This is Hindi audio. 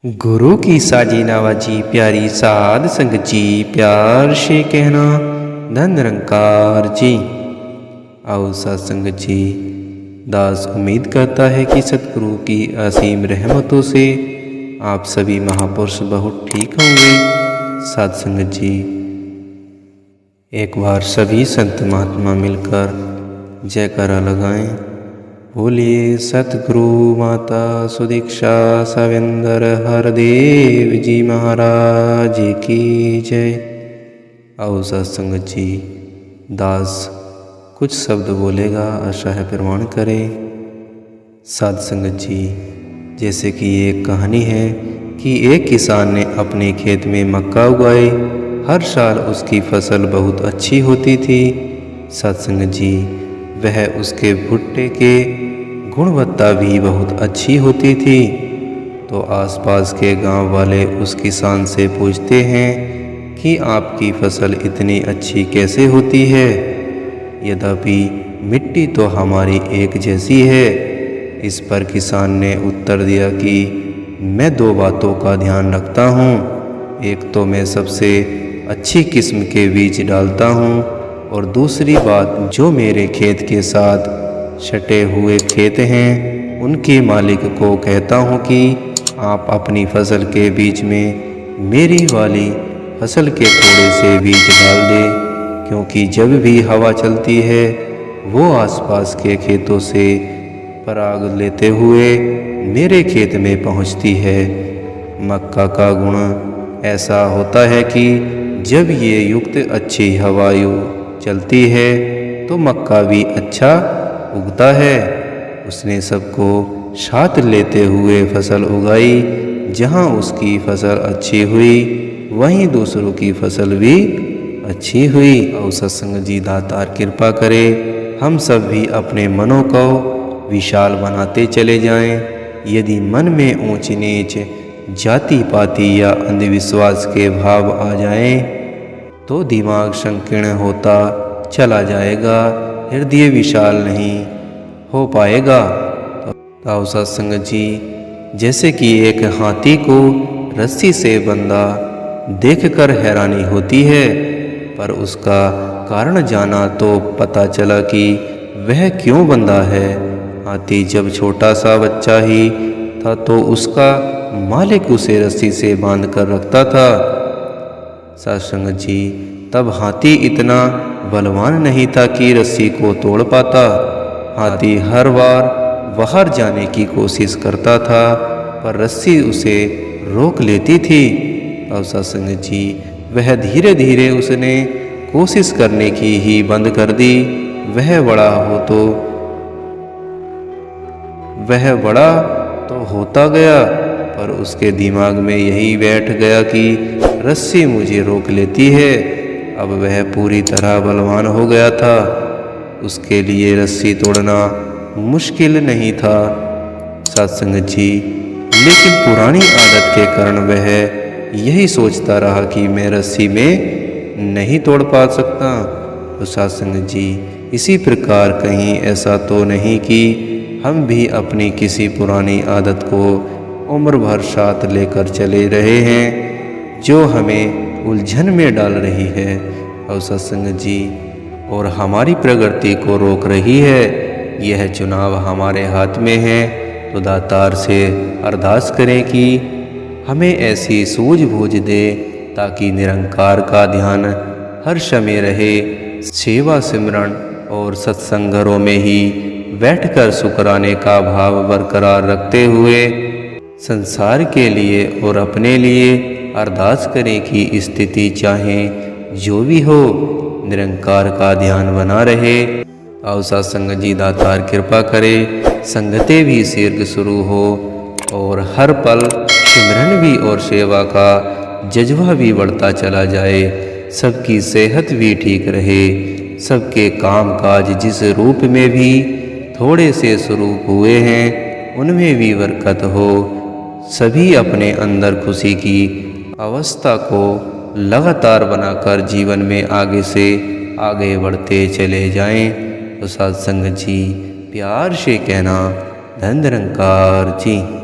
गुरु की साजी नवाजी प्यारी साध संगत जी प्यार से कहना धन निरंकार जी। आओ सत्संगत जी, दास उम्मीद करता है कि सतगुरु की असीम रहमतों से आप सभी महापुरुष बहुत ठीक होंगे। सत्संगत जी, एक बार सभी संत महात्मा मिलकर जयकारा लगाएं। बोलिए सतगुरु माता सुदीक्षा सविंदर हरदेव जी महाराज की जय। आओ सत्संगत जी, दास कुछ शब्द बोलेगा, आशा है प्रमाण करें। साध संगत जी, जैसे कि एक कहानी है कि एक किसान ने अपने खेत में मक्का उगाई। हर साल उसकी फसल बहुत अच्छी होती थी। सत्संगत जी, वह उसके भुट्टे के गुणवत्ता भी बहुत अच्छी होती थी। तो आसपास के गांव वाले उस किसान से पूछते हैं कि आपकी फसल इतनी अच्छी कैसे होती है, यद्यपि मिट्टी तो हमारी एक जैसी है। इस पर किसान ने उत्तर दिया कि मैं दो बातों का ध्यान रखता हूँ। एक तो मैं सबसे अच्छी किस्म के बीज डालता हूँ, और दूसरी बात, जो मेरे खेत के साथ सटे हुए खेत हैं उनके मालिक को कहता हूँ कि आप अपनी फसल के बीच में मेरी वाली फसल के थोड़े से बीज डाल दें, क्योंकि जब भी हवा चलती है वो आसपास के खेतों से पराग लेते हुए मेरे खेत में पहुँचती है। मक्का का गुण ऐसा होता है कि जब ये युक्त अच्छी हवायु चलती है तो मक्का भी अच्छा उगता है। उसने सबको साथ लेते हुए फसल उगाई। जहाँ उसकी फसल अच्छी हुई वहीं दूसरों की फसल भी अच्छी हुई। और सत्संग जी, दातार कृपा करे हम सब भी अपने मनों को विशाल बनाते चले जाएं। यदि मन में ऊंच नीच, जाति पाति या अंधविश्वास के भाव आ जाएं तो दिमाग संकीर्ण होता चला जाएगा, हृदय विशाल नहीं हो पाएगा। तो सत्संगत जी, जैसे कि एक हाथी को रस्सी से बंधा देखकर हैरानी होती है, पर उसका कारण जाना तो पता चला कि वह क्यों बंधा है। हाथी जब छोटा सा बच्चा ही था तो उसका मालिक उसे रस्सी से बांध कर रखता था। सत्संगत जी, तब हाथी इतना बलवान नहीं था कि रस्सी को तोड़ पाता। हाथी हर बार बाहर जाने की कोशिश करता था, पर रस्सी उसे रोक लेती थी। और सत्संगत जी, वह धीरे धीरे उसने कोशिश करने की ही बंद कर दी। वह बड़ा तो होता गया, पर उसके दिमाग में यही बैठ गया कि रस्सी मुझे रोक लेती है। अब वह पूरी तरह बलवान हो गया था। उसके लिए रस्सी तोड़ना मुश्किल नहीं था। सत्संगत जी, लेकिन पुरानी आदत के कारण वह यही सोचता रहा कि मैं रस्सी में नहीं तोड़ पा सकता। तो सत्संगत जी, इसी प्रकार कहीं ऐसा तो नहीं कि हम भी अपनी किसी पुरानी आदत को उम्र भर साथ लेकर चले रहे हैं, जो हमें उलझन में डाल रही है और सत्संगत जी, और हमारी प्रगति को रोक रही है। यह चुनाव हमारे हाथ में है। तो दातार से अरदास करें कि हमें ऐसी सूझबूझ दे ताकि निरंकार का ध्यान हर समय रहे। सेवा सिमरण और सत्संगरों में ही बैठकर शुक्राने का भाव बरकरार रखते हुए संसार के लिए और अपने लिए अरदास करें कि स्थिति चाहे जो भी हो, निरंकार का ध्यान बना रहे। और सत्संगत जी, दातार कृपा करे संगतें भी शीघ्र शुरू हो और हर पल सिमरन भी और सेवा का जज्बा भी बढ़ता चला जाए। सबकी सेहत भी ठीक रहे, सबके काम काज जिस रूप में भी थोड़े से शुरू हुए हैं उनमें भी बरकत हो। सभी अपने अंदर खुशी की अवस्था को लगातार बनाकर जीवन में आगे से आगे बढ़ते चले जाएं। तो सत्संगत जी, प्यार से कहना धन निरंकार जी।